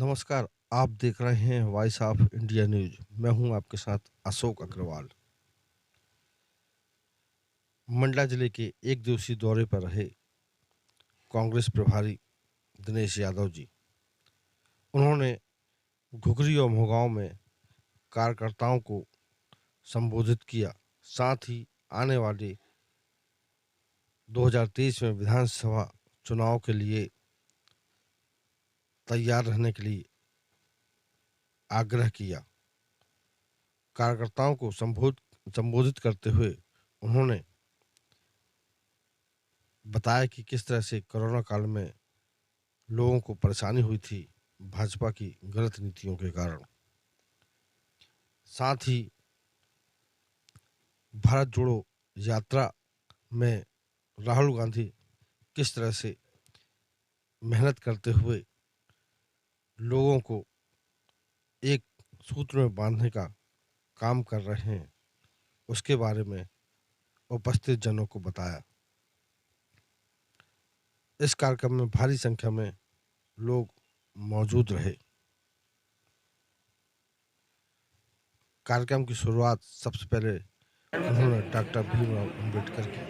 नमस्कार। आप देख रहे हैं वॉइस ऑफ इंडिया न्यूज। मैं हूं आपके साथ अशोक अग्रवाल। मंडला जिले के एक दिवसीय दौरे पर रहे कांग्रेस प्रभारी दिनेश यादव जी। उन्होंने घुघरी और मोहगांव में कार्यकर्ताओं को संबोधित किया। साथ ही आने वाले 2023 में विधानसभा चुनाव के लिए तैयार रहने के लिए आग्रह किया। कार्यकर्ताओं को संबोधित करते हुए उन्होंने बताया कि किस तरह से कोरोना काल में लोगों को परेशानी हुई थी भाजपा की गलत नीतियों के कारण। साथ ही भारत जोड़ो यात्रा में राहुल गांधी किस तरह से मेहनत करते हुए लोगों को एक सूत्र में बांधने का काम कर रहे हैं, उसके बारे में उपस्थित जनों को बताया। इस कार्यक्रम में भारी संख्या में लोग मौजूद रहे। कार्यक्रम की शुरुआत सबसे पहले उन्होंने डॉक्टर भीमराव अम्बेडकर की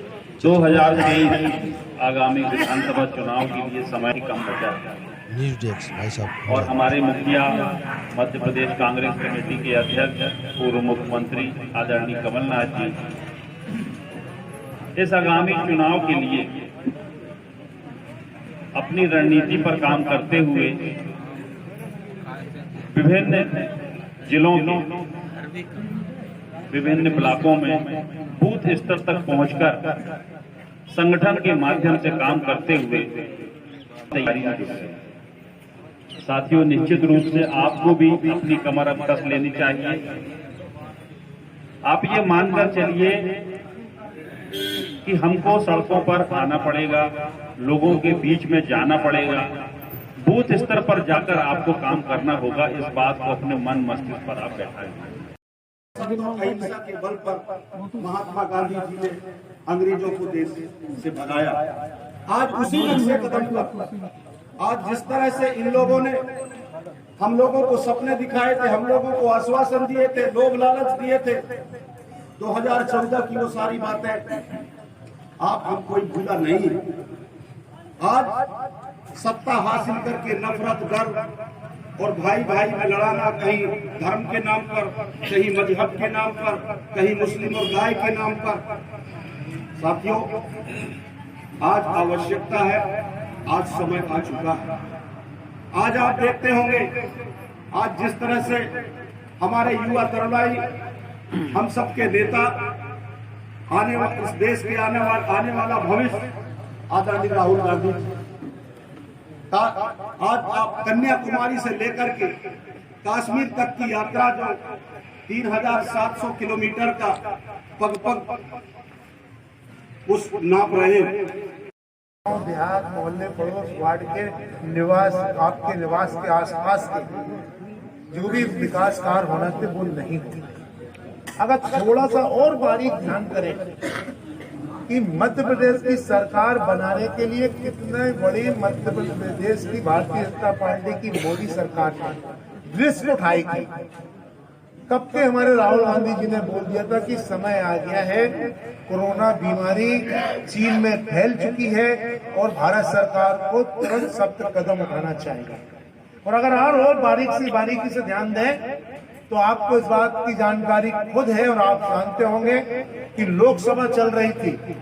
2023 आगामी विधानसभा चुनाव के लिए समय कम बचा है। न्यूज डेस्क भाई साहब। और हमारे मुखिया मध्य प्रदेश कांग्रेस कमेटी के अध्यक्ष पूर्व मुख्यमंत्री आदरणीय कमलनाथ जी इस आगामी चुनाव के लिए अपनी रणनीति पर काम करते हुए विभिन्न जिलों के विभिन्न ब्लॉकों में बूथ स्तर तक पहुंचकर संगठन के माध्यम से काम करते हुए तैयारी में जुटे हैं। साथियों, निश्चित रूप से आपको भी अपनी कमर अब कस लेनी चाहिए। आप ये मानकर चलिए कि हमको सड़कों पर आना पड़ेगा, लोगों के बीच में जाना पड़ेगा, बूथ स्तर पर जाकर आपको काम करना होगा। इस बात को अपने मन मस्तिष्क पर आप बैठाएं। अहिंसा के बल पर महात्मा गांधी जी ने अंग्रेजों को देश से भगाया। आज उसी नक्शे कदम पर आज जिस तरह से इन लोगों ने हम लोगों को सपने दिखाए थे, हम लोगों को आश्वासन दिए थे, लोभ लालच दिए थे, 2014 की वो सारी बातें आप हम कोई भूला नहीं। आज सत्ता हासिल करके नफरत, डर और भाई भाई में लड़ाना, कहीं धर्म के नाम पर, कहीं मजहब के नाम पर, कहीं मुस्लिम और गाय के नाम पर। साथियों, आज आवश्यकता है, आज समय आ चुका है। आज आप देखते होंगे आज जिस तरह से हमारे युवा तरुणाई, हम सबके नेता, इस देश के आने वाला भविष्य आदरणीय राहुल गांधी, आज आप कन्याकुमारी से लेकर के कश्मीर तक की यात्रा जो 3700 किलोमीटर का पग पग उस नाप रहे हैं। देहात, मोहल्ले, पड़ोस, वार्ड के निवास, आपके निवास के आसपास के जो भी विकास कार्य होना थे वो नहीं हुए। अगर थोड़ा सा और बारीक ध्यान करें कि मध्य प्रदेश की सरकार बनाने के लिए कितने बड़ी मध्य प्रदेश की भारतीय जनता पार्टी की मोदी सरकार ने रिस्क उठाई थी। कब के हमारे राहुल गांधी जी ने बोल दिया था कि समय आ गया है, कोरोना बीमारी चीन में फैल चुकी है और भारत सरकार को तुरंत सख्त कदम उठाना चाहिए। और अगर और बारीकी से ध्यान दें तो आपको इस बात की जानकारी खुद है और आप जानते होंगे कि लोकसभा चल रही थी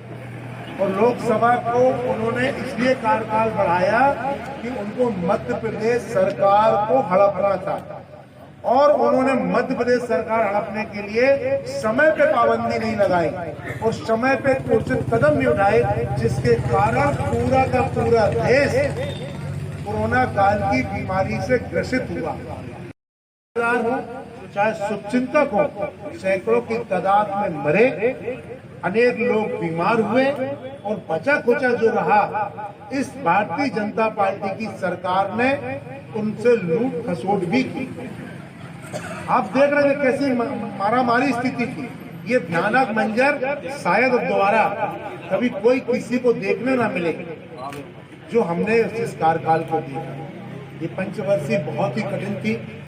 और लोकसभा को उन्होंने इसलिए कार्यकाल बढ़ाया कि उनको मध्य प्रदेश सरकार को हड़पना था और उन्होंने मध्य प्रदेश सरकार हड़पने के लिए समय पे पाबंदी नहीं लगाई और समय पे उचित कदम नहीं उठाए, जिसके कारण पूरा का पूरा देश कोरोना काल की बीमारी से ग्रसित हुआ। चाहे शुभचिंतक हो, सैकड़ों की तादाद में मरे, अनेक लोग बीमार हुए और बचा खुचा जो रहा, इस भारतीय जनता पार्टी की सरकार ने उनसे लूट खसोट भी की। आप देख रहे हैं कैसी मारामारी स्थिति थी। ये भयानक मंजर शायद दोबारा कभी कोई किसी को देखने ना मिले जो हमने इस कार्यकाल को देखा। ये पंचवर्षीय बहुत ही कठिन थी।